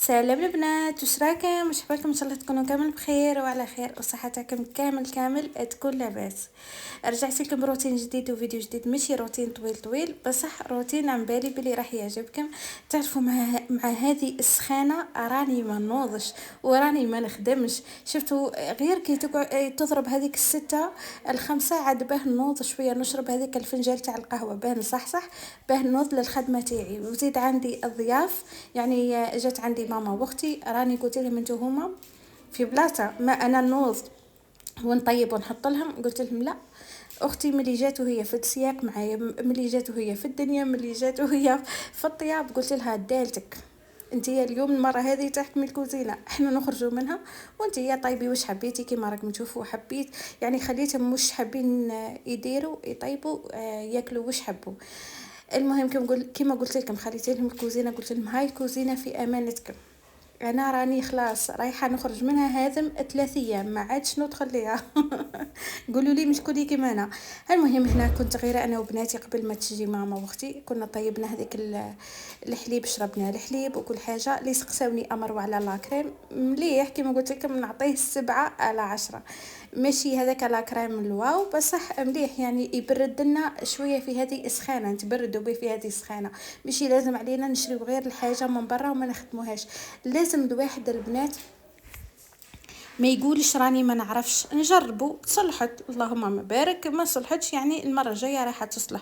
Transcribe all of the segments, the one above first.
سلام البنات، واش راكم؟ واش حوالكم؟ ان شاء الله تكونوا كامل بخير وعلى خير وصحتكم كامل تكون لاباس. رجعت لكم بروتين جديد وفيديو جديد، ماشي روتين طويل بصح روتين عن بالي بلي راح يعجبكم. تعرفوا مع هذه السخانه راني ما نوضش وراني ما نخدمش. شفتوا غير كي تضرب هذيك الستة الخمسة عاد باه نوض شويه، نشرب هذيك الفنجان تاع القهوه باه نصحصح، باه نوض للخدمه تاعي. وزيد عندي الضياف، يعني جات عندي ماما واختي، راني قلت لهم انتو هما في بلاصه ما انا نوض ونطيب ونحط لهم، قلت لهم لا. اختي ملي جات وهي في السياق معايا، ملي جات وهي في الدنيا، ملي جات وهي في الطياب، قلت لها دالتك انتي اليوم المره هذه تحكمي الكوزينه، احنا نخرجوا منها وانتي يا طيبي واش حبيتي كيما راكم تشوفوا. حبيت يعني خليتهم مش حابين يديروا يطيبوا، ياكلوا واش حبوا. المهم كيما قلت لكم خليت لهم الكوزينه، قلت لهم هاي الكوزينه في امانتكم، انا راني خلاص رايحه نخرج منها هذم 3 ايام ما عادش ندخل ليها. قولوا لي مش كلي كيما انا. المهم هنا كنت غير انا وبناتي قبل ما تجي ماما واختي، كنا طيبنا هذيك الحليب، شربنا الحليب وكل حاجه. اللي سقساوني امر على لاكريم مليح كيما قلت لكم، نعطيه 7/10. ماشي هذاك لاكريم الواو بصح مليح، يعني يبرد لنا شويه في هذه السخانه، نتبردوا به في هذه السخانه. ماشي لازم علينا نشريو غير الحاجه من برا وما نخدموهاش. لازم الواحد البنات ما يقولش راني ما نعرفش، نجربوا. صلحت اللهم ما بارك، ما صلحتش يعني المره الجايه راح تصلح.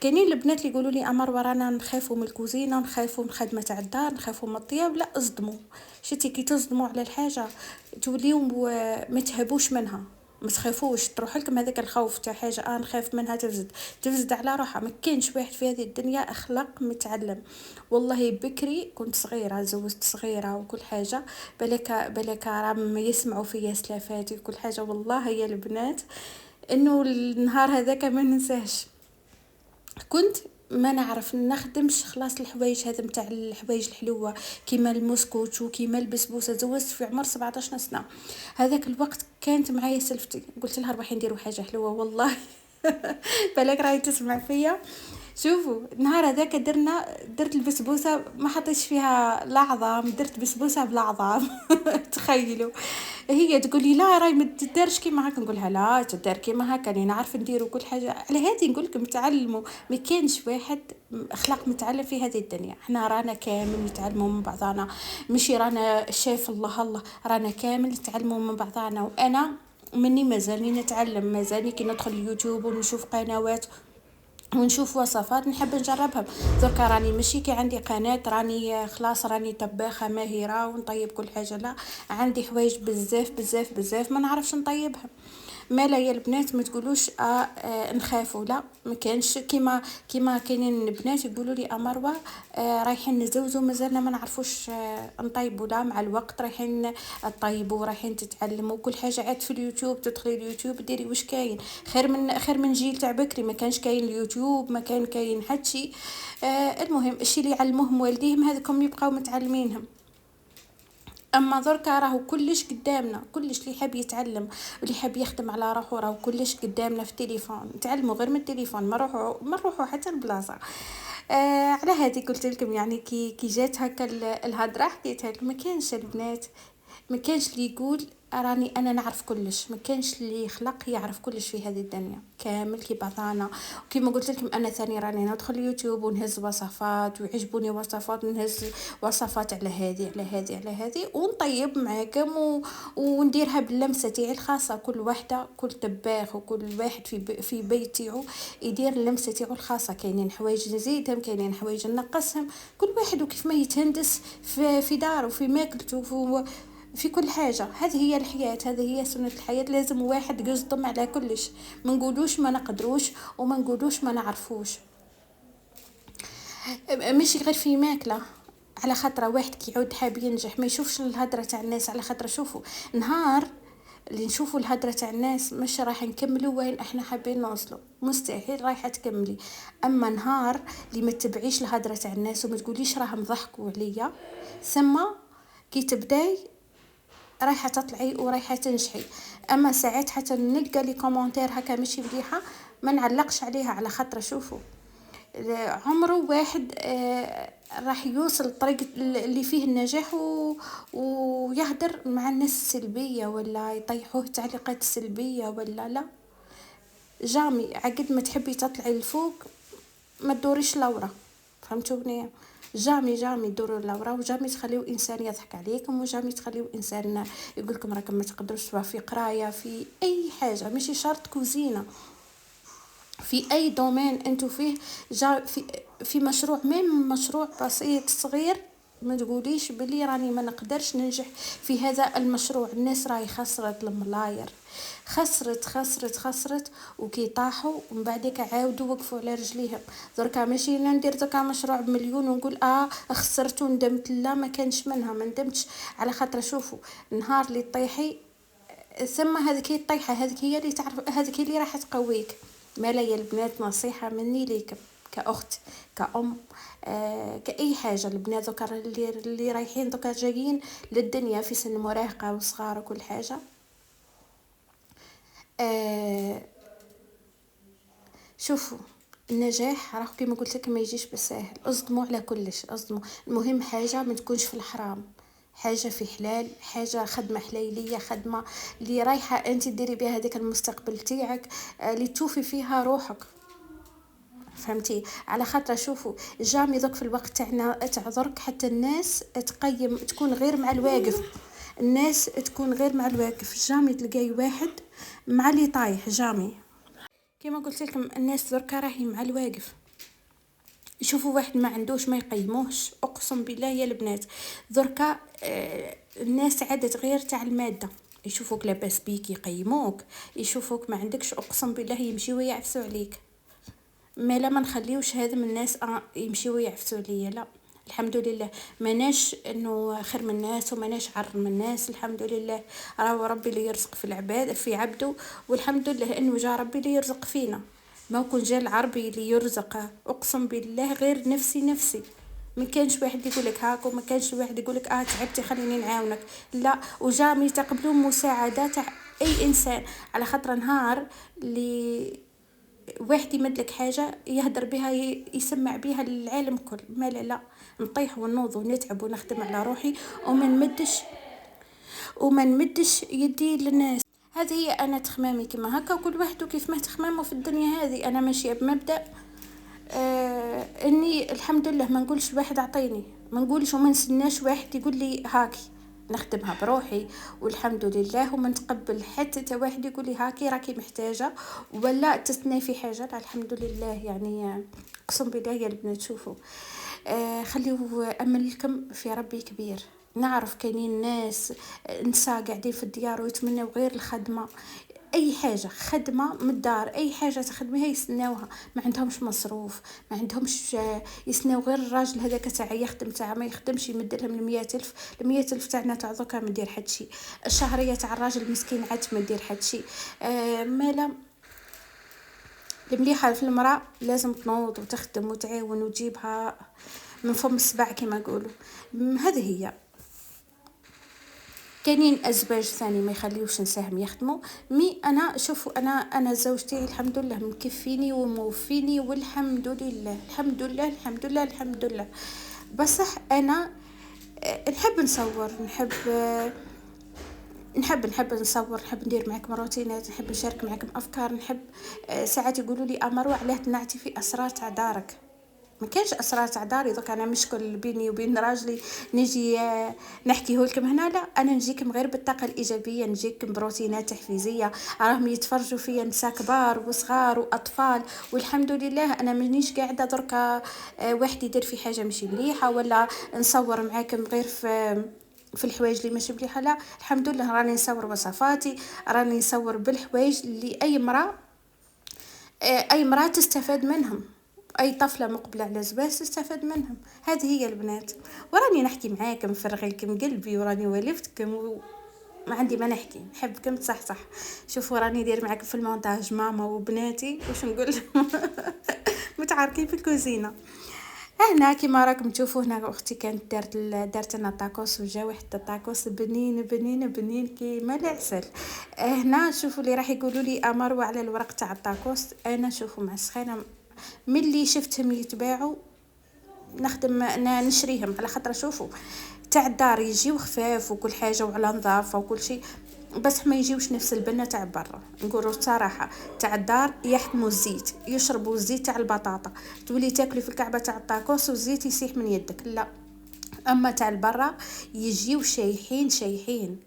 كاينين البنات اللي يقولوا لي امر ورانا نخافوا من الكوزينه، نخافوا من خدمه تاع الدار، نخافوا من الطياب. لا اصدموا، شتي كي تصدموا على الحاجه توليو ما تهبوش منها. ما تخافوش، تروح لكم هذاك الخوف تاع حاجه نخاف منها، تفزد على روحها. ما كاينش واحد في هذه الدنيا اخلاق متعلم. والله بكري كنت صغيره، زوجت صغيره وكل حاجه، بالك راهم يسمعوا فيا سلافاتي وكل حاجه. والله يا البنات انه النهار هذاك ما ننساهش. كنت ما نعرف نخدمش خلاص الحوايج هذا متاع الحوايج الحلوه، كيما المسكوت وكيما البسبوسه. زوجت في عمر 17 سنه. هذاك الوقت كانت معايا سلفتي، قلت لها روحي نديروا حاجه حلوه والله. بالك راهي تسمع فيا. شوفوا النهار هذاك درت البسبوسه ما حطيتش فيها العظام، درت بسبوسه بالعظام. تخيلوا. هي تقول لي لا راي ما تدارش كيما هكا، نقولها لا تدار كيما هكا، انا نعرف ندير كل حاجه. على هذه نقول لكم تعلموا. ما كانش واحد اخلاق متعلم في هذه الدنيا، احنا رانا كامل نتعلموا من بعضنا. مشي رانا شايف الله رانا كامل نتعلموا من بعضنا. وانا مني مازالني نتعلم، مازالني كي ندخل اليوتيوب ونشوف قنوات ونشوف وصفات نحب نجربها. دركا راني ماشي كي عندي قناه راني خلاص راني طباخه ماهره ونطيب كل حاجه، لا، عندي حوايج بزاف ما نعرفش نطيبها. ما لا يا البنات ما تقولوش نخافوا، لا ما كانش كيما كاينين البنات يقولوا لي مروه رايحين نزوزوا مازالنا ما نعرفوش نطيبوا. لا مع الوقت رايحين نطيبوا، رايحين تتعلموا كل حاجه. عاد في اليوتيوب تدخلي اليوتيوب ديري واش كاين. خير من جيل تاع بكري ما كانش كاين اليوتيوب، ما كاين حتى شيء. المهم الشيء اللي يعلموهم والديهم هذاكم يبقاو متعلمينهم. اما دركا راهو كلش قدامنا، كلش اللي حاب يتعلم واللي حاب يخدم على روحو راهو كلش قدامنا في التليفون. نتعلموا غير من التليفون، ما نروحوا حتى البلاصه. على هذه قلت لكم يعني كي جات هكا الهضره حكيتها لكم. ما كانش البنات، ما كانش اللي يقول راني انا نعرف كلش، ما كانش اللي يخلق يعرف كلش في هذه الدنيا كامل كي بعضانا. وكما قلت لكم انا ثاني راني ندخل اليوتيوب ونهز وصفات ويعجبوني وصفات، نهز وصفات على هذه ونطيب معاكم ونديرها باللمسه تاعي الخاصه. كل وحده كل طباخ وكل واحد في بيت تاعو يدير اللمسه تاعو الخاصه. كاينين حوايج نزيدهم، كاينين حوايج نقصهم، كل واحد وكيف ما يتهندس في داره وفي ماكلته في كل حاجة. هذه هي الحياة، هذه هي سنة الحياة. لازم واحد يصدم على كلش، ما نقولوش ما نقدروش وما نقولوش ما نعرفوش. مش غير في ماكلة، على خاطر واحد كي يعود حاب ينجح ما يشوفش الهدرة تاع الناس. على خاطر شوفوا نهار اللي نشوفوا الهدرة تاع الناس مش راح نكملوا وين احنا حابين نوصلوا، مستحيل رايحة تكملي. اما نهار اللي ما تتبعيش الهدرة تاع الناس وما تقوليش راهم ضحكوا عليا، ثم كي تبداي رايحه تطلعي ورايحه تنجحي. اما ساعات حتى نلقى لي كومونتير هكا ماشي مليحه ما نعلقش عليها. على خاطر شوفوا عمره واحد راح يوصل الطريق اللي فيه النجاح ويهدر مع الناس السلبية ولا يطيحوه تعليقات سلبية ولا لا. جامي عقد ما تحبي تطلعي لفوق ما تدوريش لورا، فهمتوني؟ جامي دوروا لورا، وجامي تخليو انسان يضحك عليكم، وجامي تخليو انسان يقولكم راكم ما تقدروش سواء في قرايه في اي حاجه، ماشي شرط كوزينه، في اي دومين انتو فيه. جا في مشروع، ميم مشروع بسيط صغير، ما تقوليش بلي راني ما نقدرش ننجح في هذا المشروع. الناس راهي خسرت الملاير، خسرت وكي طاحوا ومن بعدك عاودوا وقفوا على رجليهم. دركا ماشي ندير دركا مشروع بمليون ونقول خسرت وندمت، لا ما كانش منها، ما ندمتش. على خاطر شوفوا النهار اللي طيحي ثم هذيك هي الطيحه، هذيك هي اللي تعرف، هذيك هي اللي راح تقويك. مالا يا البنات نصيحه مني ليكم كاخت كأم، كأي حاجة. البنات دوكا اللي رايحين دوكا جايين للدنيا في سن مراهقة وصغار وكل حاجة، شوفوا النجاح راهو كيما قلت لك ما يجيش بالساهل، اصدموا على كلش، اصدموا. المهم حاجة ما تكونش في الحرام، حاجة في حلال، حاجة خدمة حليلية، خدمة اللي رايحة انت ديري بها هذاك المستقبل تاعك، اللي تشوفي فيها روحك، فهمتي؟ على خاطر شوفوا جامي ذوك في الوقت تاعنا تعذرك حتى الناس تقيم تكون غير مع الواقف، الناس تكون غير مع الواقف، جامي تلقاي واحد مع اللي طايح. جامي كما قلت لكم الناس دركا راهي مع الواقف، يشوفوا واحد ما عندوش ما يقيموهش، اقسم بالله يا البنات دركا الناس عادت غير تاع الماده، يشوفوك لاباس بيك يقيموك، يشوفوك ما عندكش اقسم بالله يمشيو يعفسوا عليك. ما لا ما نخليوش هذا من الناس يمشيو يعفسوا عليا، لا الحمد لله ماناش انه خير من الناس وماناش عر من الناس، الحمد لله راهو ربي اللي يرزق في العباد في عبده، والحمد لله انه جا ربي اللي يرزق فينا. ما كون جا العربي اللي يرزق اقسم بالله غير نفسي، ما كانش واحد يقول لك هاك، وما كانش واحد يقول لك تعبتي خليني نعاونك، لا. وجامي تقبلون مساعدات اي انسان، على خاطر نهار اللي واحد يمد لك حاجة يهدر بها يسمع بها للعالم كل، ما لا نطيح ونوض ونتعب ونخدم على روحي وما نمدش يدي للناس. هذه هي انا تخمامي كما هكا، وكل واحد كيف ما تخمامه في الدنيا هذه. انا ماشيه بمبدا اني الحمد لله ما نقولش واحد اعطيني، ما نقولش وما نسناش واحد يقول لي هاكي، نخدمها بروحي والحمد لله، وما نتقبل حتى واحد يقول لي هاكي راكي محتاجه ولا تستنى في حاجه، لا الحمد لله. يعني اقسم بالله يا البنات شوفوا خليو املكم في ربي كبير. نعرف كاينين ناس نساء قاعدين في الديار ويتمنوا غير الخدمه، اي حاجه خدمه من الدار، اي حاجه تخدميها يسناوها، ما عندهمش مصروف، ما عندهمش يسناو غير الراجل هذاك تاع يخدم تاع ما يخدمش يمد لهم 100,000. 100,000 تاعنا تاع ذوكا ما دير حد شيء، الشهريه تاع الراجل المسكين عاد ما دير حد شيء. مالا المليحه في المراه لازم تنوض وتخدم وتعاون وتجيبها من فم السبع كما يقولوا. هذه هي. كاينين ازواج ثاني ما يخليوش نساهم يخدموا، مي انا شوفوا انا زوجتي الحمد لله مكفيني وموفيني والحمد لله الحمد لله. بصح انا نحب نصور، نحب نصور، نحب ندير معكم روتينات، نحب نشارك معكم افكار، نحب ساعات يقولوا لي مروه علاه تنعتي في اسرار تاع دارك. ما كانش اسرار تاع داري دوك انا مشكل بيني وبين راجلي نجي نحكيه لكم هنا، لا انا نجيكم غير بالطاقه الايجابيه، نجيكم بروتينات تحفيزيه راهم يتفرجوا فيا نساء كبار وصغار واطفال، والحمد لله انا مانيش قاعده دركا واحد يدير في حاجه مش مليحه ولا نصور معاكم غير في الحوايج اللي ماشي مليحه، لا الحمد لله راني نصور وصفاتي، راني نصور بالحوايج اللي اي مرأة تستفاد منهم، اي طفله مقبله على الزواج تستفاد منهم. هذه هي البنات، وراني نحكي معاكم فرغ لكم قلبي وراني ولفتكم ما عندي ما نحكي، نحبكم صح. شوفوا راني دير معاكم في المونتاج ماما وبناتي واش نقول متعاركين في الكوزينه. هنا كيما راكم تشوفوا هنا اختي كانت دارت لنا طاكوس، وجا واحد الطاكوس بنين كيما العسل. هنا شوفوا اللي راح يقولوا لي امروا على الورق تاع الطاكوس، انا شوفوا مع السخانه ملي شفتهم يتباعوا نخدم نشريهم، على خاطر شوفوا تاع الدار يجيو خفاف وكل حاجه وعلى نظافه وكل شيء، بس ما يجيوش نفس البنه تاع برا. نقولوا الصراحه تاع الدار يحموا الزيت، يشربوا الزيت تاع البطاطا، تولي تاكلي في الكعبه تاع الطاكوس والزيت يسيح من يدك، لا. اما تاع البرا يجيو شايحين شايحين.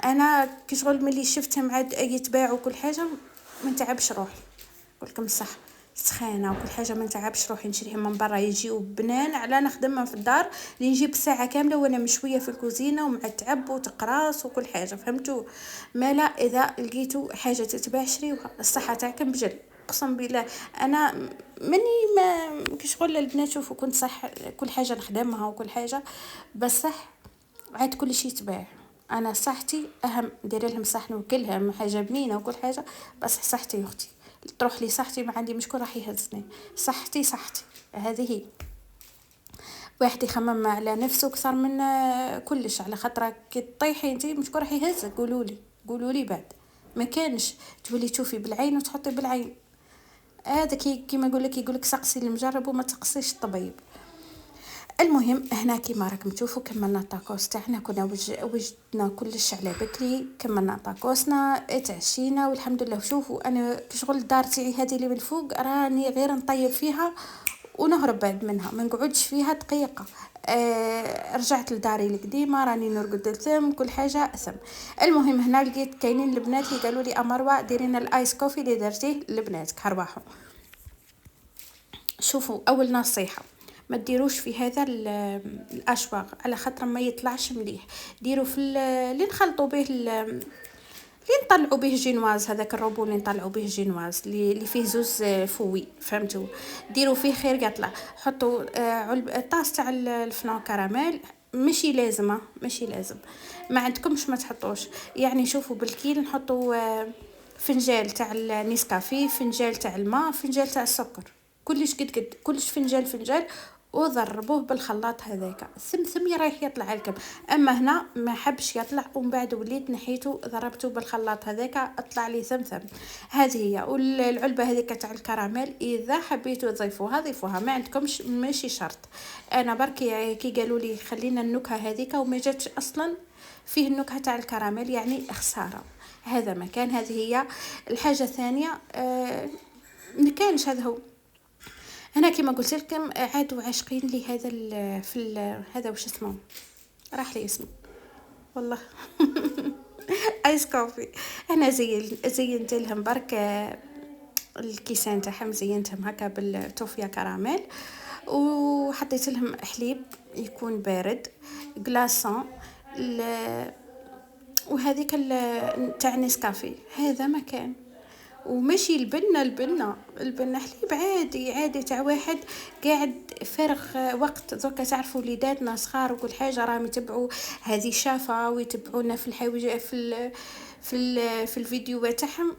انا كشغل ملي شفتهم عاد يتباعوا كل حاجه ما نتعبش روحي، نقول لكم الصح، سخانه وكل حاجه ما نتعبش روحي نشريهم من برا، يجيو بنان على نخدمهم في الدار اللي نجيب ساعه كامله وانا مشويه في الكوزينه ومع التعب وتقراص وكل حاجه، فهمتوا؟ ما لا، اذا لقيتوا حاجه تتباع شريوها، الصحه تاعكم بجل. اقسم بالله انا مني ما كشغل البنات، شوفوا كنت صح كل حاجه نخدمها وكل حاجه، بس صح عاد كل شيء تباع. انا صحتي اهم، ديري لهم صحن وكلهم حاجه بنينه وكل حاجه، بس صحتي يا اختي، تروح لي صحتي ما عندي مشكل راح يهزني، صحتي صحتي هذه هي. واحد يخمم على نفسه اكثر من كلش، على خاطرك كي تطيحي انتي مشكل راح يهزك. قولوا لي بعد ما كانش تولي تشوفي بالعين وتحطي بالعين. هذا كيما يقول لك سقسي المجرب وما تقصيش الطبيب. المهم هنا كيما راكم تشوفوا كملنا الطاكوس تاعنا، كنا وجدنا كلش على بكري، كملنا طاكوسنا تعشينا والحمد لله. وشوفوا انا كشغل دار تاعي هذه اللي بالفوق راني غير نطيب فيها ونهرب بعد منها، ما نقعدش فيها دقيقه. رجعت لداري القديمه راني نرقد الثم كل حاجه ثم. المهم هنا لقيت كاينين البنات اللي قالوا لي امروه ديرين الايس كوفي اللي درتيه لبناتك هرباحوا. شوفوا اول نصيحه، ما تديروش في هذا الاشواق على خاطر ما يطلعش مليح. ديروا في اللي نخلطوا به اللي نطلعوا به جينواز، هذاك الروبو اللي نطلعوا به جينواز اللي فيه زوز فوي، فهمتوا؟ ديروا فيه خير يطلع. حطوا طاس تاع الفنو كراميل، ماشي لازم ما عندكمش ما تحطوش. يعني شوفوا بالكيل نحطوا فنجال تاع النيسكافيه، فنجال تاع الماء، فنجال تاع السكر، كلش قد كلش فنجال وضربوه بالخلاط هذاك ثم رايح يطلع لكم. اما هنا ما حبش يطلع، ومن بعد وليت نحيته ضربته بالخلاط هذاك اطلع لي ثم. هذه هي. والعلبه هذيك تاع الكراميل اذا حبيتوا ضيفوها ما عندكمش ماشي شرط. انا بركي كي قالوا لي خلينا النكهه هذيك وما جاتش اصلا فيه النكهه تاع الكراميل، يعني خساره. هذا مكان، هذه هي الحاجه الثانيه. مكانش هذا هو. انا كما قلت لكم عادوا عاشقين لي هذا هذا وش اسمه، راح لي اسمه والله. ايس كوفي. انا زينت لهم برك الكيسان تاعهم، زينتهم هكا بالتوفيا كراميل، وحطيت لهم حليب يكون بارد غلاسون، وهذيك تاع نسكافيه. هذا مكان، ومشي البنة حليب عادي تاع واحد قاعد فرغ وقت. ذوك تعرفوا وليداتنا صغار وكل حاجه راهم يتبعوا هذه شافه ويتبعونا في الحوايج في الفيديوهات تاعهم،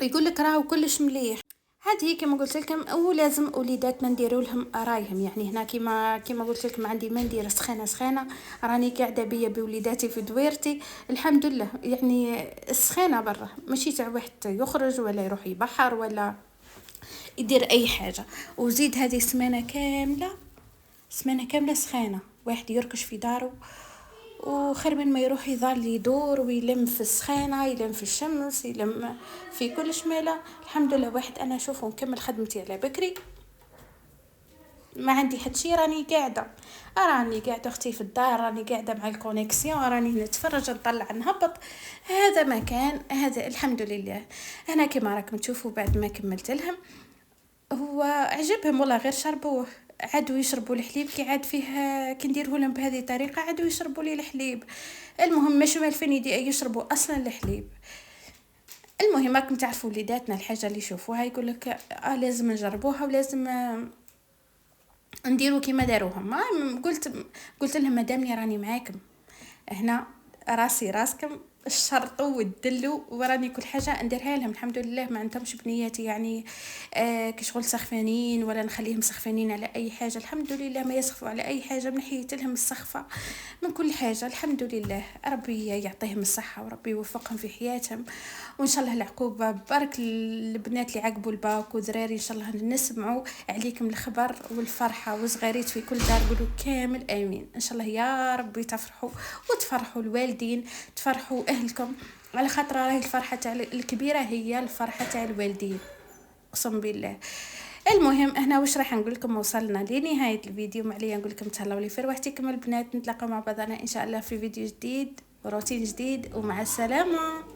يقول لك راهو كلش مليح. هذه كما قلت لكم، ولازم وليداتنا نديروا لهم رايهم. يعني هنا كما قلت لكم عندي ما ندير سخانه راني قاعده بيا بوليداتي في دويرتي الحمد لله. يعني السخانه برا ماشي تاع واحد يخرج ولا يروح يبحر ولا يدير اي حاجه. وزيد هذه سمانه كامله سخانه، واحد يركش في داره، وخير من ما يروح يظل يدور ويلم في السخانه، يلم في الشمس، يلم في كل شماله. الحمد لله واحد انا اشوفه نكمل خدمتي على بكري، ما عندي حد شي، راني قاعده اختي في الدار، راني قاعده مع الكونيكسيون، راني نتفرج نطلع نهبط. هذا مكان، هذا الحمد لله. انا كما راكم تشوفوا بعد ما كملت لهم، هو عجبهم والله، غير شربوه عادوا يشربوا الحليب كي عاد فيه، كي نديره لهم بهذه الطريقه عادوا يشربوا لي الحليب. المهم مش مالفين يشربوا اصلا الحليب. المهم راكم تعرفوا وليداتنا الحاجه اللي يشوفوها يقول لك لازم نجربوها ولازم نديروا كيما داروهم. قلت لهم مادامني راني معاكم هنا، راسكم الشرطوا والدلوا وراني كل حاجه نديرها لهم. الحمد لله ما عندهمش بنياتي يعني كشغل سخفانين ولا نخليهم سخفانين على اي حاجه. الحمد لله ما يسخفوا على اي حاجه، من حيت لهم السخفه من كل حاجه. الحمد لله، ربي يعطيهم الصحه وربي يوفقهم في حياتهم، وان شاء الله العقوبه بارك البنات اللي عقبوا الباك وذراري. ان شاء الله نسمعوا عليكم الخبر والفرحه، وصغاريت في كل دار قولوا كامل امين. ان شاء الله يا ربي تفرحوا وتفرحوا الوالدين، تفرحوا اهلكم، على خاطر راهي الفرحه تاع الكبيره هي الفرحه تاع الوالدين، اقسم بالله. المهم هنا واش راح نقول لكم، وصلنا لنهايه الفيديو. ما عليا نقول لكم تهلاو لي في رواحتكم البنات، نتلاقاو مع بعضنا ان شاء الله في فيديو جديد وروتين جديد، ومع السلامه.